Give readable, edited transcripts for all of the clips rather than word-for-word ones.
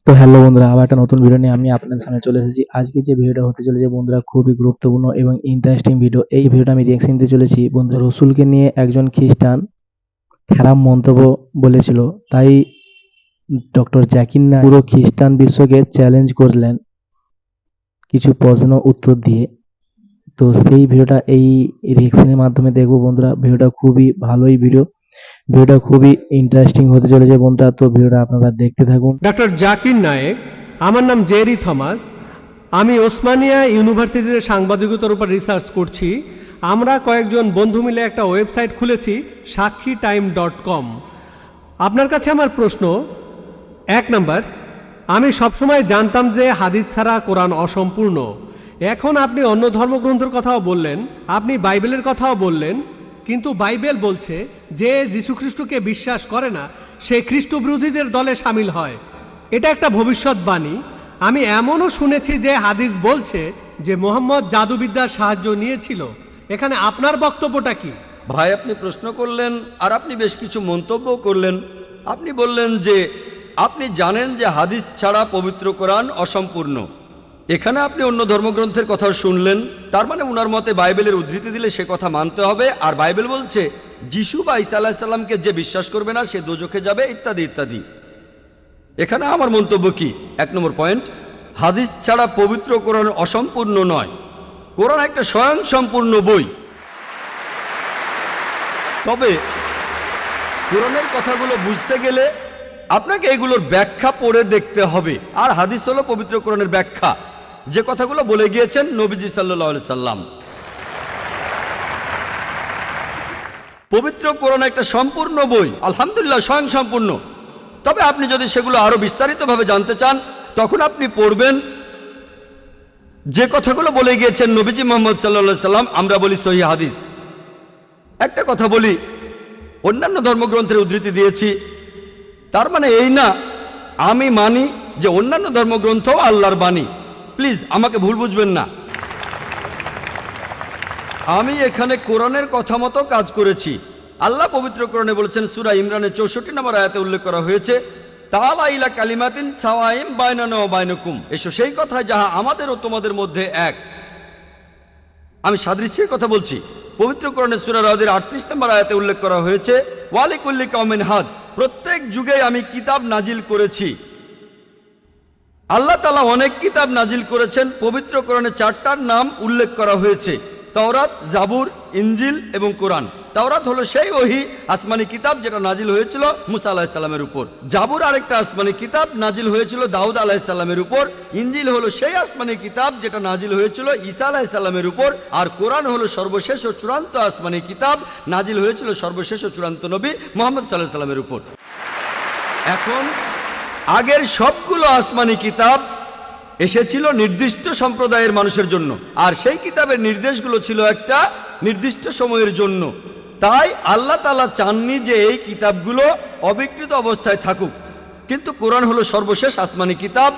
তো হ্যালো বন্ধুরা, আবার একটা নতুন ভিডিও নিয়ে আমি আপনাদের সামনে চলে এসেছি। আজকে যে ভিডিওটা হতে চলেছে বন্ধুরা, খুবই গুরুত্বপূর্ণ এবং ইন্টারেস্টিং ভিডিও। এই ভিডিওটা আমি রিঅ্যাকশন দিতে চলেছি বন্ধু। রসুলকে নিয়ে একজন খ্রিস্টান খারাপ মন্তব্য বলেছিল, তাই ডক্টর জাকির নায়েক পুরো খ্রিস্টান বিশ্বকে চ্যালেঞ্জ করলেন কিছু প্রশ্ন উত্তর দিয়ে। তো সেই ভিডিওটা এই রিঅ্যাকশনের মাধ্যমে দেখবো বন্ধুরা। ভিডিওটা খুবই ভালোই ভিডিওটা খুবই ইন্টারেস্টিং হতে চলেছে বন্ধুরা। তো ভিডিওটা আপনারা দেখতে থাকুন। ডক্টর জাকির নায়েক, আমার নাম জেরি থমাস। আমি ওসমানিয়া ইউনিভার্সিটিতে সাংবাদিকতার উপর রিসার্চ করছি। আমরা কয়েকজন বন্ধু মিলে একটা ওয়েবসাইট খুলেছি, সাক্ষীটাইম.com। আপনার কাছে আমার প্রশ্ন, 1 নাম্বার, আমি সবসময় জানতাম যে হাদিস ছাড়া কোরআন অসম্পূর্ণ। এখন আপনি অন্য ধর্মগ্রন্থের কথাও বললেন, আপনি বাইবেলের কথাও বললেন, কিন্তু বাইবেল বলছে যে যীশুখ্রিস্টকে বিশ্বাস করে না সে খ্রিস্ট বিরোধীদের দলে সামিল হয়। এটা একটা ভবিষ্যৎবাণী। আমি এমনও শুনেছি যে হাদিস বলছে যে মোহাম্মদ জাদুবিদ্যার সাহায্য নিয়েছিল। এখানে আপনার বক্তব্যটা কি? ভাই, আপনি প্রশ্ন করলেন আর আপনি বেশ কিছু মন্তব্য করলেন। আপনি বললেন যে আপনি জানেন যে হাদিস ছাড়া পবিত্র কোরআন অসম্পূর্ণ। এখানে আপনি অন্য ধর্মগ্রন্থের কথা শুনলেন, তার মানে ওনার মতে বাইবেলের উদ্ধৃতি দিলে সে কথা মানতে হবে। আর বাইবেল বলছে যিশু বা ঈসা আলাইহিস সালামকে যে বিশ্বাস করবে না সে দোজখে যাবে, ইত্যাদি ইত্যাদি। এখানে আমার মন্তব্য কি? 1 নম্বর পয়েন্ট, হাদিস ছাড়া পবিত্র কোরআন অসম্পূর্ণ নয়। কোরআন একটা স্বয়ংসম্পূর্ণ বই। তবে কোরআনের কথাগুলো বুঝতে গেলে আপনাকে এগুলোর ব্যাখ্যা পড়ে দেখতে হবে। আর হাদিস হলো পবিত্র কোরআনের ব্যাখ্যা, যে কথাগুলো বলে গিয়েছেন নবীজি সাল্লাল্লাহু আলাইহি সাল্লাম। পবিত্র কোরআন একটা সম্পূর্ণ বই, আলহামদুলিল্লাহ স্বয়ংসম্পূর্ণ। তবে আপনি যদি সেগুলো আরো বিস্তারিতভাবে জানতে চান, তখন আপনি পড়বেন যে কথাগুলো বলে গিয়েছেন নবীজি মুহাম্মদ সাল্লাল্লাহু আলাইহি সাল্লাম। আমরা বলি সহিহ হাদিস। একটা কথা বলি, অন্যান্য ধর্মগ্রন্থের উদ্ধৃতি দিয়েছি, তার মানে এই না আমি মানি যে অন্যান্য ধর্মগ্রন্থ আল্লাহর বাণী। প্লিজ আমাকে ভুল বুঝবেন না। আমি এখানে কোরআনের কথা মতো কাজ করেছি। আল্লাহ পবিত্র কোরআনে বলেছেন, সূরা ইমরানের 64 নম্বর আয়াতে উল্লেখ করা হয়েছে, তাআলা ইলা কালিমাতিন সাওয়াইম বাইনানা ওয়া বাইনাকুম, এসো সেই কথায় যাহা আমাদের ও তোমাদের মধ্যে এক। আমি সাদৃশ্যের কথা বলছি। পবিত্র কোরআনের সূরা রাদের 38 নম্বর আয়াতে উল্লেখ করা হয়েছে, ওয়ালিকুল্লি কওমিন হাদ, প্রত্যেক যুগে আমি কিতাব নাজিল করেছি। আল্লাহ তাআলা অনেক কিতাব নাজিল করেছেন। পবিত্র কোরআনে 4টার নাম উল্লেখ করা হয়েছে, তাওরাত, জাবুর, ইনজিল এবং কোরআন। তাওরাত হলো সেই ওহী আসমানি কিতাব যেটা নাজিল হয়েছিল মুসা আলাইহিস সালামের উপর। জাবুর আরেকটা আসমানি কিতাব নাজিল হয়েছিল দাউদ আলাইহিস সালামের উপর। ইনজিল হলো সেই আসমানি কিতাব যেটা নাজিল হয়েছিল ঈসা আলাইহিস সালামের উপর। আর কোরআন হলো সর্বশেষ ও চূড়ান্ত আসমানি কিতাব, নাজিল হয়েছিল সর্বশেষ ও চূড়ান্ত নবী মুহাম্মদ সাল্লাল্লাহু আলাইহি সাল্লামের উপর। এখন আগের সবগুলো আসমানি কিতাব এসেছিল নির্দিষ্ট সম্প্রদায়ের মানুষের জন্য, আর সেই কিতাবের নির্দেশগুলো ছিল একটা নির্দিষ্ট সময়ের জন্য। তাই আল্লাহ তাআলা চাননি যে এই কিতাবগুলো অবিকৃত অবস্থায় থাকুক। কিন্তু কোরআন হলো সর্বশেষ আসমানি কিতাব।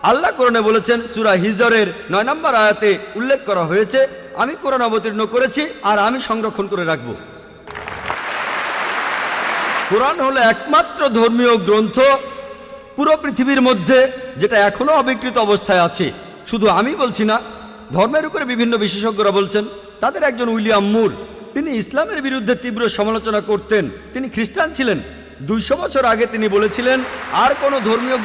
আল্লাহ কোরআনে বলেছেন, সূরা হিজরের 9 নম্বর আয়াতে উল্লেখ করা হয়েছে, আমি কোরআন অবতীর্ণ করেছি আর আমি সংরক্ষণ করে রাখব। কোরআন হলো একমাত্র ধর্মীয় গ্রন্থ পুরো পৃথিবীর মধ্যে যেটা এখনো অবিকৃত অবস্থায় আছে। শুধু আমি বলছি না, ধর্মের উপরে বিভিন্ন বিশেষজ্ঞরা বলছেন। তাদের একজন উইলিয়াম মুর, তিনি ইসলামের বিরুদ্ধে তীব্র সমালোচনা করতেন। তিনি খ্রিস্টান ছিলেন। 200 বছর আগে তিনি বলেছিলেন, আর কোনো ধর্মীয়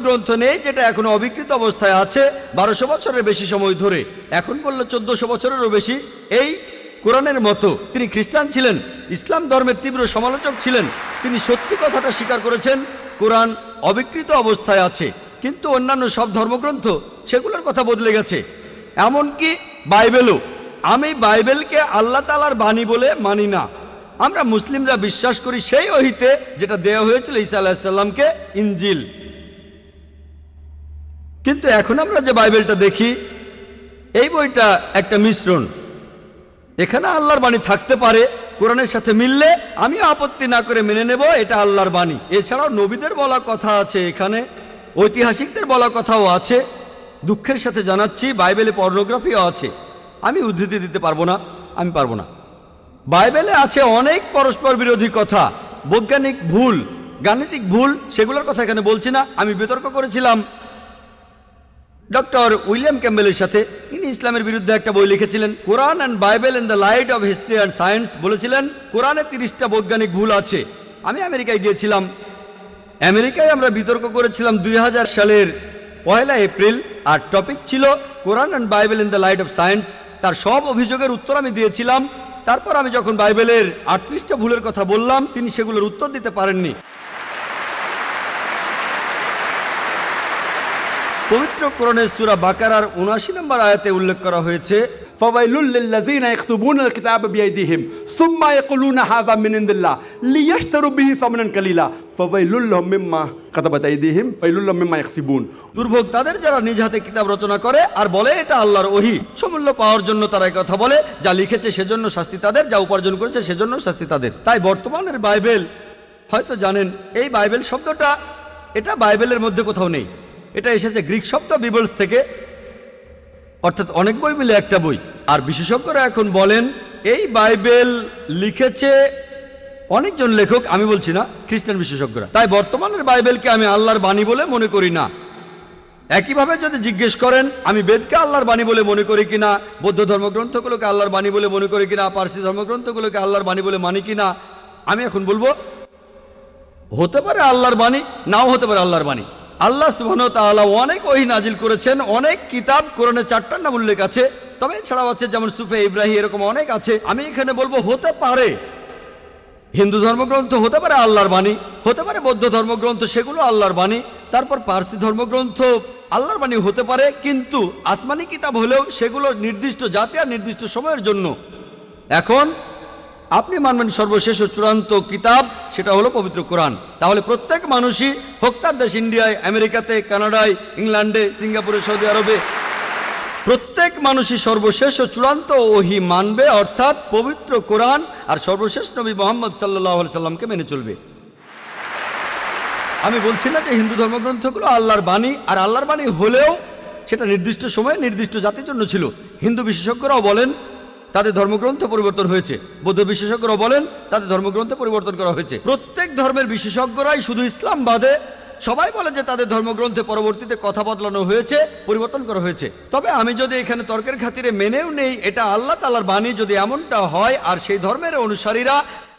গ্রন্থ নেই যেটা এখনো অবিকৃত অবস্থায় আছে 1200 বছরের বেশি সময় ধরে। এখন বললে 1400 বছরেরও বেশি। এই কোরআনের মতো তিনি খ্রিস্টান ছিলেন, ইসলাম ধর্মের তীব্র সমালোচক ছিলেন। তিনি সত্যি কথাটা স্বীকার করেছেন, কোরআন অবিকৃত অবস্থায় আছে। কিন্তু অন্যান্য সব ধর্মগ্রন্থ সেগুলোর কথা বদলে গেছে, এমনকি বাইবেলও। আমি বাইবেলকে আল্লাহ তাআলার বাণী বলে মানি না। আমরা মুসলিমরা বিশ্বাস করি সেই ওহীতে যেটা দেওয়া হয়েছিল ঈসা আলাইহিস সালামকে, ইনজিল। কিন্তু এখন আমরা যে বাইবেলটা দেখি, এই বইটা একটা মিশ্রণ। এখানে আল্লাহর বাণী থাকতে পারে, কোরআনের সাথে মিললে আমিও আপত্তি না করে মেনে নেব এটা আল্লাহর বাণী। এছাড়াও নবীদের বলা কথা আছে, এখানে ঐতিহাসিকদের বলা কথাও আছে। দুঃখের সাথে জানাচ্ছি, বাইবেলে পর্নোগ্রাফিও আছে। আমি উদ্ধৃতি দিতে পারবো না, আমি পারবো না। বাইবেলে আছে অনেক পরস্পর বিরোধী কথা, বৈজ্ঞানিক ভুল, গাণিতিক ভুল, সেগুলোর কথা এখানে বলছি না। আমি বিতর্ক করেছিলাম ডক্টর উইলিয়াম ক্যাম্বেলের সাথে। ইনি ইসলামের বিরুদ্ধে একটা বই লিখেছিলেন, Quran and Bible in the light of history and science. বলেছিলেন কোরআনে 30টা বৈজ্ঞানিক ভুল আছে। আমি আমেরিকায় গিয়েছিলাম। আমেরিকায় আমরা বিতর্ক করেছিলাম 2000 সালের 1 এপ্রিল, আর টপিক ছিল Quran and Bible in the light of science. তার সব অভিযোগের উত্তর আমি দিয়েছিলাম। তারপর আমি যখন বাইবেলের 38টা ভুলের কথা বললাম, তিনি সেগুলোর উত্তর দিতে পারেননি। পবিত্র কোরআনের সূরা বাকারার 79 নম্বর আয়াতে উল্লেখ করা হয়েছে, فويل للذين يكتبون الكتاب بأيديهم ثم يقولون هذا من عند الله ليشتروا به ثمنا قليلا فويل لهم مما كتبت أيديهم ويل لهم مما يكسبون। দুর্ভোগ তাদের যারা নিজ হাতে কিতাব রচনা করে আর বলে এটা আল্লাহর ওহী। উচ্চমূল্য পাওয়ার জন্য তারা কথা বলে, যা লিখেছে সেজন্য শাস্তি তাদের, যা উপার্জন করেছে সেজন্য শাস্তি তাদের। তাই বর্তমানের বাইবেল, হয়তো জানেন এই বাইবেল শব্দটা এটা বাইবেলের মধ্যে কোথাও নেই। এটা এসেছে গ্রিক শব্দ বিবলস থেকে, অর্থাৎ অনেক বই মিলে একটা বই। আর বিশেষজ্ঞরা এখন বলেন এই বাইবেল লিখেছে অনেকজন লেখক, আমি বলছি না, খ্রিস্টান বিশেষজ্ঞরা। তাই বর্তমানের বাইবেলকে আমি আল্লাহর বাণী বলে মনে করি না। একইভাবে যদি জিজ্ঞেস করেন আমি বেদকে আল্লাহর বাণী বলে মনে করি কিনা, বৌদ্ধ ধর্মগ্রন্থগুলোকে আল্লাহর বাণী বলে মনে করি কিনা, পার্সি ধর্মগ্রন্থগুলোকে আল্লাহর বাণী বলে মানি কিনা, আমি এখন বলবো হতে পারে আল্লাহর বাণী, নাও হতে পারে আল্লাহর বাণী। আল্লাহ সুবহানাহু ওয়া তাআলা অনেক ওহী নাজিল করেছেন, অনেক কিতাব, কোরআনে 4টার নাম উল্লেখ আছে, তবে এছাড়াও আছে যেমন সুফে ইব্রাহিম, এরকম অনেক আছে। আমি এখানে বলবো হতে পারে হিন্দু ধর্মগ্রন্থ হতে পারে আল্লাহর বাণী, হতে পারে বৌদ্ধ ধর্মগ্রন্থ সেগুলো আল্লাহর বাণী, তারপর পার্সি ধর্মগ্রন্থ আল্লাহর বাণী হতে পারে, কিন্তু আসমানি কিতাব হলেও সেগুলো নির্দিষ্ট জাতি আর নির্দিষ্ট সময়ের জন্য। এখন আপনি মানবেন সর্বশেষ ও চূড়ান্ত কিতাব, সেটা হলো পবিত্র কোরআন। তাহলে প্রত্যেক মানুষই, হোক তার দেশ ইন্ডিয়ায়, আমেরিকাতে, কানাডায়, ইংল্যান্ডে, সিঙ্গাপুরে, সৌদি আরবে, প্রত্যেক মানুষই সর্বশেষ ও চূড়ান্ত ওহী মানবে, অর্থাৎ পবিত্র কোরআন আর সর্বশেষ নবী মুহাম্মদ সাল্লাল্লাহু আলাইহি সাল্লামকে মেনে চলবে। আমি বলছি না যে হিন্দু ধর্মগ্রন্থগুলো আল্লাহর বাণী, আর আল্লাহর বাণী হলেও সেটা নির্দিষ্ট সময়ে নির্দিষ্ট জাতির জন্য ছিল। হিন্দু বিশেষজ্ঞরাও বলেন তাদের ধর্মগ্রন্থ পরিবর্তন হয়েছে, বৌদ্ধ বিশেষজ্ঞরাও বলেন তাদের ধর্মগ্রন্থ পরিবর্তন করা হয়েছে। প্রত্যেক ধর্মের বিশেষজ্ঞরাই, শুধু ইসলাম বাদে সবাই বলে যে তাদের ধর্মগ্রন্থে পরবর্তীতে কথা বদলানো হয়েছে, পরিবর্তন করা হয়েছে। তবে আমি যদি এখানে তর্কের খাতিরে মেনেও নেই এটা আল্লাহ তাআলার বাণী, যদি এমনটা হয় আর সেই ধর্মের অনুসারীরা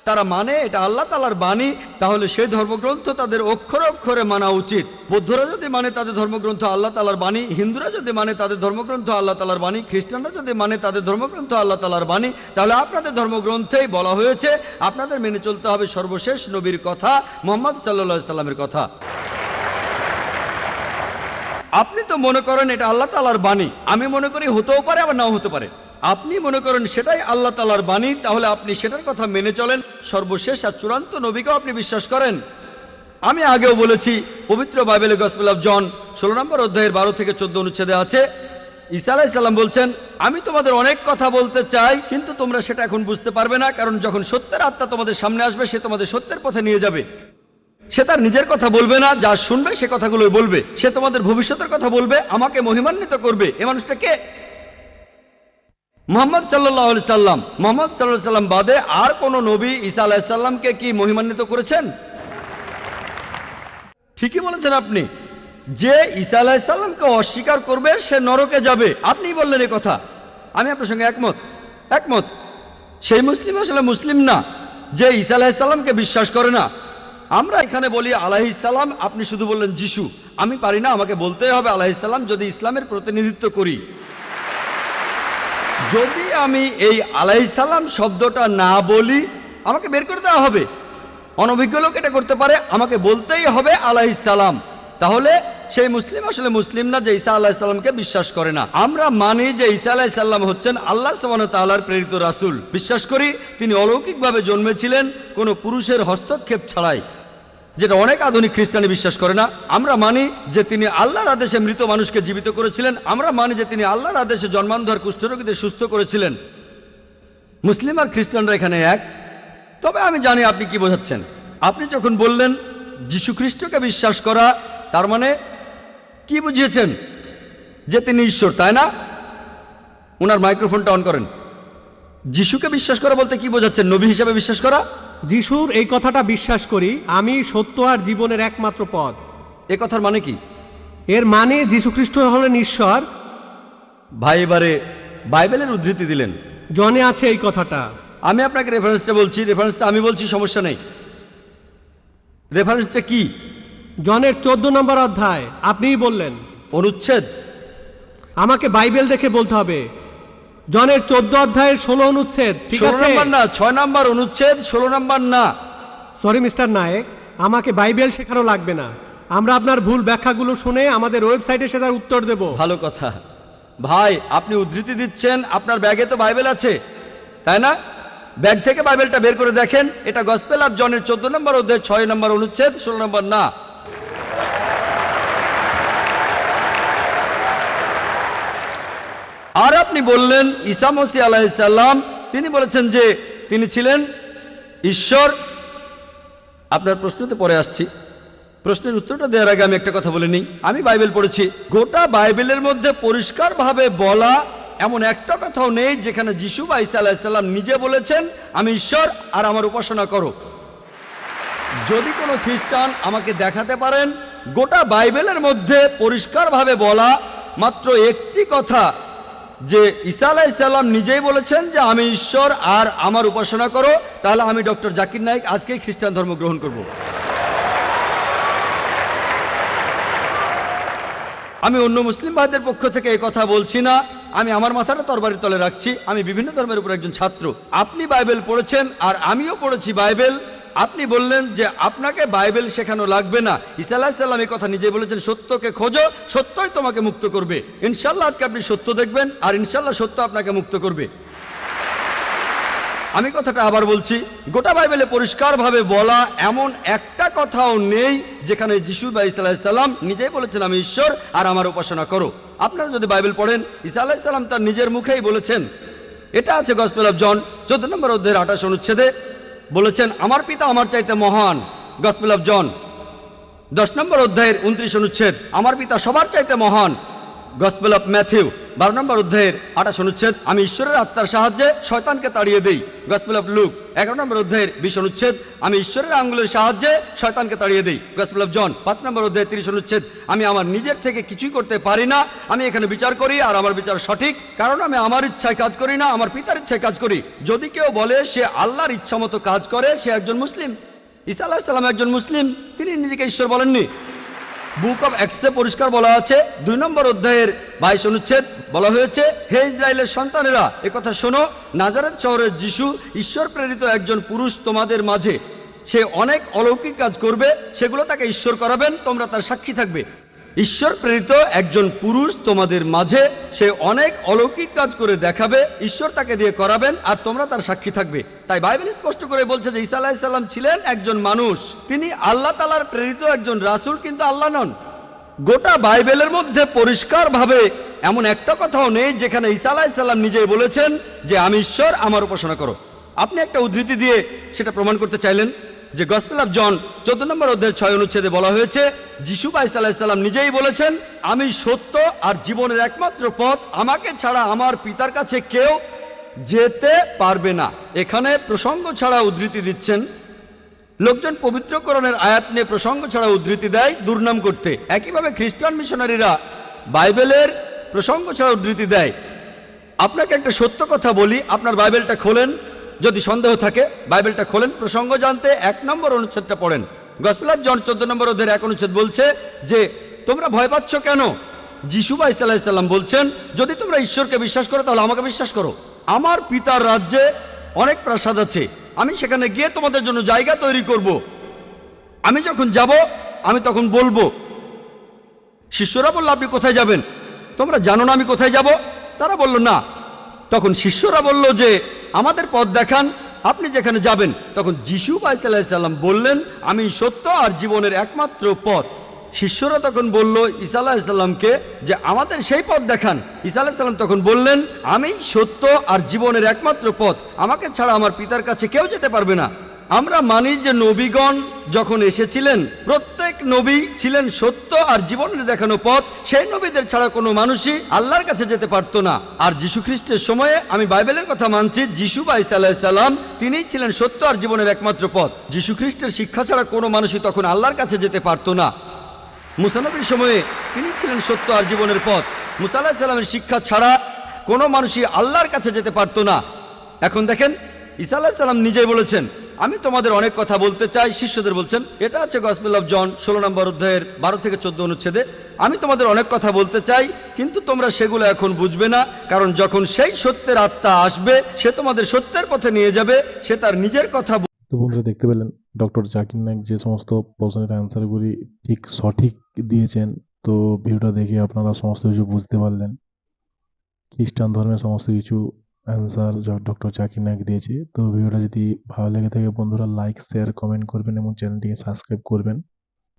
তারা মানে এটা আল্লাহ তাআলার বাণী, তাহলে সেই ধর্মগ্রন্থ তাদের অক্ষরে অক্ষরে মানা উচিত। বৌদ্ধরা যদি মানে তাদের ধর্মগ্রন্থ আল্লাহ তাআলার বাণী, হিন্দুরা যদি মানে তাদের ধর্মগ্রন্থ আল্লাহ তাআলার বাণী, খ্রিস্টানরা যদি মানে তাদের ধর্মগ্রন্থ আল্লাহ তাআলার বাণী, তাহলে আপনাদের ধর্মগ্রন্থেই বলা হয়েছে আপনাদের মেনে চলতে হবে সর্বশেষ নবীর কথা, মুহাম্মদ সাল্লাল্লাহু আলাইহি সাল্লামের কথা। আপনি তো মনে করেন এটা আল্লাহ তাআলার বাণী, আমি মনে করি হতেও পারে আবার নাও হতে পারে। আপনি মনে করেন সেটাই আল্লাহ তাআলার বাণী, তাহলে আপনি সেটার কথা মেনে চলেন। সর্বশেষ আর চূড়ান্ত নবীকেও আপনি বিশ্বাস করেন। আমি আগেও বলেছি, পবিত্র বাইবেলে গসপেল অফ জন 16 নম্বর অধ্যায়ের 12 থেকে 14 অনুচ্ছেদে আছে, ঈসা আলাইহিস সালাম বলছেন, আমি তোমাদের অনেক কথা বলতে চাই, কিন্তু তোমরা সেটা এখন বুঝতে পারবে না, কারণ যখন সত্যের আত্মা তোমাদের সামনে আসবে সে তোমাদের সত্যের পথে নিয়ে যাবে। সে তার নিজের কথা বলবে না, যা শুনবে সে কথাগুলোই বলবে। সে তোমাদের ভবিষ্যতের কথা বলবে, আমাকে মহিমান্বিত করবে। এ মানুষটা কে? মুহাম্মদ সাল্লাল্লাহু আলাইহি সাল্লাম। মুহাম্মদ সাল্লাল্লাহু আলাইহি সাল্লাম বাদে আর কোন নবী ঈসা আলাইহিস সালামকে কি মহিমান্বিত করেছেন? ঠিকই বলেছেন আপনি, যে ঈসা আলাইহিস সালামকে অস্বীকার করবে সে নরকে যাবে। আপনি বললেন এই কথা, আমি আপনার সঙ্গে একমত। সেই মুসলিম আসলে মুসলিম না যে ঈসা আলাইহিস সালামকে বিশ্বাস করে না। আমরা এখানে বলি আলাইহিস সালাম, আপনি শুধু বললেন যিশু। আমি পারি না, আমাকে বলতেই হবে আলাইহিস সালাম যদি ইসলামের প্রতিনিধিত্ব করি। যদি আমি এই আলাইহিস সালাম শব্দটা না বলি আমাকে বের করে দেওয়া হবে। অনভিজ্ঞ লোক এটা করতে পারে, আমাকে বলতেই হবে আলাইহিস সালাম। তাহলে সেই মুসলিম আসলে মুসলিম না যে ঈসা আলাইহিস সালামকে বিশ্বাস করে না। আমরা মানি যে ঈসা আলাইহিস সালাম হচ্ছেন আল্লাহ সুবহানাহু ওয়া তাআলার প্রেরিত রাসূল। বিশ্বাস করি তিনি অলৌকিকভাবে জন্মেছিলেন কোনো পুরুষের হস্তক্ষেপ ছাড়াই, যেটা অনেক আধুনিক খ্রিস্টানি বিশ্বাস করে না। আমরা মানি যে তিনি আল্লাহর আদেশে মৃত মানুষকে জীবিত করেছিলেন। আমরা মানি যে তিনি আল্লাহর আদেশে জন্মান্ধ কুষ্ঠরোগীদের সুস্থ করেছিলেন। মুসলিম আর খ্রিস্টানরা এখানে এক। তবে আমি জানি আপনি কি বোঝাচ্ছেন। আপনি যখন বললেন যীশু খ্রিস্টকে বিশ্বাস করা, তার মানে কি বুঝিয়েছেন? যে তিনি ঈশ্বর, তাই না? ওনার মাইক্রোফোনটা অন করেন। যিশুকে বিশ্বাস করা বলতে কি বোঝাচ্ছেন? নবী হিসাবে বিশ্বাস করা? যিশুর এই কথাটা বিশ্বাস করি, আমি সত্য আর জীবনের একমাত্র পথ। এ কথার মানে কি? এর মানে যীশুখ্রিস্ট হলেন ঈশ্বর। ভাই এবারে বাইবেলের উদ্ধৃতি দিলেন। জনে আছে এই কথাটা। আমি আপনাকে রেফারেন্সটা বলছি, রেফারেন্সটা আমি বলছি, সমস্যা নেই। রেফারেন্সটা কি? জনের 14 নম্বর অধ্যায়। আপনিই বললেন। অনুচ্ছেদ? আমাকে বাইবেল দেখে বলতে হবে। জনের 14 অধ্যায়ের 16 অনুচ্ছেদ। ঠিক 16 আছে? নম্বর না, 6 নম্বর অনুচ্ছেদ, 16 নম্বর না। সরি মিস্টার নায়েক, আমাকে বাইবেল শেখানো লাগবে না। আমরা আপনার ভুল ব্যাখ্যাগুলো শুনে আমাদের ওয়েবসাইটে সে তার উত্তর দেব। ভালো কথা। ভাই, আপনি উদ্ধৃতি দিচ্ছেন, আপনার ব্যাগে তো বাইবেল আছে, তাই না? ব্যাগ থেকে বাইবেলটা বের করে দেখেন। এটা গসপেল অফ জনের 14 নম্বর অধ্যায় 6 নম্বর অনুচ্ছেদ, 16 নম্বর না। আর আপনি বললেন ঈসা মসীহ আলাইহিস সালাম, তিনি বলেছেন যে তিনি ছিলেন ঈশ্বর। আপনার প্রশ্নতে পরে আসছি। প্রশ্নের উত্তরটা দেওয়ার আগে আমি একটা কথা বলে নিই। আমি বাইবেল পড়েছি, গোটা বাইবেলের মধ্যে পরিষ্কারভাবে বলা এমন একটা কথাও নেই যেখানে যিশু বা ঈসা আলাইহিস সালাম নিজে বলেছেন আমি ঈশ্বর আর আমার উপাসনা করো। যদি কোনো খ্রিস্টান আমাকে দেখাতে পারেন গোটা বাইবেলের মধ্যে পরিষ্কারভাবে বলা মাত্র একটি কথা যে ঈসা আলাইহিস সালাম নিজেই বলেছেন যে আমি ঈশ্বর আর আমার উপাসনা করো, তাহলে আমি ডক্টর জাকির নায়েক আজকেই খ্রিস্টান ধর্ম গ্রহণ করব। আমি অন্য মুসলিম ভাইদের পক্ষ থেকে এই কথা বলছি না। আমি আমার মাথাটা তরবারির তলে রাখছি। আমি বিভিন্ন ধর্মের উপর একজন ছাত্র। আপনি বাইবেল পড়েছেন আর আমিও পড়েছি বাইবেল। আপনি বললেন যে আপনাকে বাইবেল শেখানো লাগবে না। ঈসা আলাইহিস সালাম এই কথা নিজে বলেছেন, সত্যকে খোঁজো, সত্যই তোমাকে মুক্ত করবে। ইনশাল্লাহ আজকে আপনি সত্য দেখবেন আর ইনশাল্লাহ সত্য আপনাকে মুক্ত করবে। আমি কথাটা আবার বলছি, গোটা বাইবেলে পরিষ্কারভাবে বলা এমন একটা কথাও নেই যেখানে যিশু বা ঈসা আলাইহিস সালাম নিজেই বলেছেন আমি ঈশ্বর আর আমার উপাসনা করো। আপনারা যদি বাইবেল পড়েন, ঈসা আলাইহিস সালাম তার নিজের মুখেই বলেছেন। এটা আছে গসপেল অফ জন 14 নম্বর অধ্যায়ের 28 অনুচ্ছেদে। বলেছেন আমার পিতা আমার চাইতে মহান। গসপেল অফ জন 10 নম্বর অধ্যায়ের 29 অনুচ্ছেদ, আমার পিতা সবার চাইতে মহান। গসপেল অফ ম্যাথিউ 12 নম্বর অধ্যায়ের 28 অনুচ্ছেদ, আমি ঈশ্বরের আত্মার সাহায্যে শয়তানকে তাড়িয়ে দেই। গসপেল অফ লুক 11 নম্বর অধ্যায়ের 20 অনুচ্ছেদ, আমি ঈশ্বরের আঙ্গুলের সাহায্যে শয়তানকে তাড়িয়ে দেই। গসপেল অফ জন 5 নম্বর অধ্যায়ের 30 অনুচ্ছেদ, আমি আমার নিজের থেকে কিছুই করতে পারি না, আমি এখানে বিচার করি আর আমার বিচার সঠিক, কারণ আমি আমার ইচ্ছায় কাজ করি না, আমার পিতার ইচ্ছায় কাজ করি। যদি কেউ বলে সে আল্লাহর ইচ্ছা মতো কাজ করে, সে একজন মুসলিম। ঈসা আলাইহিস সালাম একজন মুসলিম, তিনি নিজেকে ঈশ্বর বলেননি। বুক অব অ্যাক্টসে পরিষ্কার বলা আছে 2 নম্বর অধ্যায়ের 22 অনুচ্ছেদ, বলা হয়েছে হে ইসরায়েলের সন্তানেরা, একথা শোনো, নাজারেত শহরের যিশু ঈশ্বর প্রেরিত একজন পুরুষ তোমাদের মাঝে। সে অনেক অলৌকিক কাজ করবে, সেগুলো তাকে ঈশ্বর করাবেন, তোমরা তার সাক্ষী থাকবে। ঈশ্বর প্রেরিত একজন পুরুষ তোমাদের মাঝে, সে অনেক অলৌকিক কাজ করে দেখাবে, ঈশ্বর তাকে দিয়ে করাবেন আর তোমরা তার সাক্ষী থাকবে। তাই বাইবেল স্পষ্ট করে বলছে যে ঈসা আলাইহিস সালাম ছিলেন একজন মানুষ, তিনি আল্লাহ তাআলার প্রেরিত একজন রাসূল, কিন্তু আল্লাহ নন। গোটা বাইবেলের মধ্যে পরিষ্কারভাবে এমন একটা কথাও নেই যেখানে ঈসা আলাইহিস সালাম নিজেই বলেছেন যে আমি ঈশ্বর, আমার উপাসনা করো। আপনি একটা উদ্ধৃতি দিয়ে সেটা প্রমাণ করতে চাইলেন যে গসপেল অফ জন 14 নম্বর অধ্যায়ের 6 অনুচ্ছেদে বলা হয়েছে যিশু বা ঈসা আলাইহিস সালাম নিজেই বলেছেন আমি সত্য আর জীবনের একমাত্র পথ, আমাকে ছাড়া আমার পিতার কাছে কেউ যেতে পারবে না। এখানে প্রসঙ্গ ছাড়া উদ্ধৃতি দিচ্ছেন। লোকজন পবিত্রকরণের আয়াত নিয়ে প্রসঙ্গ ছাড়া উদ্ধৃতি দেয় দুর্নাম করতে। একইভাবে খ্রিস্টান মিশনারিরা বাইবেলের প্রসঙ্গ ছাড়া উদ্ধৃতি দেয়। আপনাকে একটা সত্য কথা বলি, আপনার বাইবেলটা খোলেন, যদি সন্দেহ থাকে বাইবেলটা খোলেন, প্রসঙ্গ জানতে 1 নম্বর অনুচ্ছেদটা পড়েন। গসপেল অফ জন 14 নম্বর অধ্যায়ের 1 অনুচ্ছেদ বলছে যে তোমরা ভয় পাচ্ছ কেন? যিশু বা ঈসা আলাইহিস সালাম বলছেন যদি তোমরা ঈশ্বরকে বিশ্বাস করো তাহলে আমাকে বিশ্বাস করো। আমার পিতার রাজ্যে অনেক প্রাসাদ আছে, আমি সেখানে গিয়ে তোমাদের জন্য জায়গা তৈরি করব। আমি যখন যাব আমি তখন বলবো। শিষ্যরা বলল আপনি কোথায় যাবেন? তোমরা জানো না আমি কোথায় যাব? তারা বলল না। তখন শিষ্যরা বলল যে আমাদের পথ দেখান, আপনি যেখানে যাবেন। তখন যিশু বা ঈসা আলাইহিস সালাম বললেন আমি সত্য আর জীবনের একমাত্র পথ। শিষ্যরা তখন বলল ঈসা আলাইহিস সালামকে যে আমাদের সেই পথ দেখান। ঈসা আলাইহিস সালাম তখন বললেন আমি সত্য আর জীবনের একমাত্র পথ, আমাকে ছাড়া আমার পিতার কাছে কেউ যেতে পারবে না। আমরা মানি যে নবীগণ যখন এসেছিলেন প্রত্যেক নবী ছিলেন সত্য আর জীবনের দেখানো পথ। সেই নবীদের ছাড়া কোনো মানুষই আল্লাহর কাছে যেতে পারতো না। আর যীশু খ্রিস্টের সময়ে আমি বাইবেলের কথা মানছি, যীশু বা ঈসা আলাইহিস সালাম তিনিই ছিলেন সত্য আর জীবনের একমাত্র পথ। যীশু খ্রিস্টের শিক্ষা ছাড়া কোনো মানুষই তখন আল্লাহর কাছে যেতে পারতো না। মুসা নবীর সময়ে তিনি ছিলেন সত্য আর জীবনের পথ। মুসা আলাইহিস সালামের শিক্ষা ছাড়া কোনো মানুষই আল্লাহর কাছে যেতে পারতো না। এখন দেখেন, ঈসা আলাইহিস সালাম নিজেই বলেছেন, আমি তোমাদের অনেক কথা বলতে চাই। শিষ্যদের বলছেন, এটা আছে গসপেল অফ জন 16 নম্বর অধ্যায়ের 12 থেকে 14 অনুচ্ছেদে, আমি তোমাদের অনেক কথা বলতে চাই, কিন্তু তোমরা সেগুলো এখন বুঝবে না, কারণ যখন সেই সত্যের আত্মা আসবে সে তোমাদের সত্যের পথে নিয়ে যাবে। সে তার নিজের কথা তো বন্ধুরা দেখতে পেলেন ডক্টর জাকির নায়েক যে সমস্ত প্রশ্নের অ্যান্সারগুলি ঠিক সঠিক দিয়েছেন। তো ভিডিওটা দেখে আপনারা সমস্ত কিছু বুঝতে পারলেন। খ্রিস্টান ধর্মের সমস্ত কিছু অ্যান্সার ডক্টর জাকির নায়েক দিয়েছে। তো ভিডিওটা যদি ভালো লেগে থাকে বন্ধুরা লাইক শেয়ার কমেন্ট করবেন এবং চ্যানেলটিকে সাবস্ক্রাইব করবেন।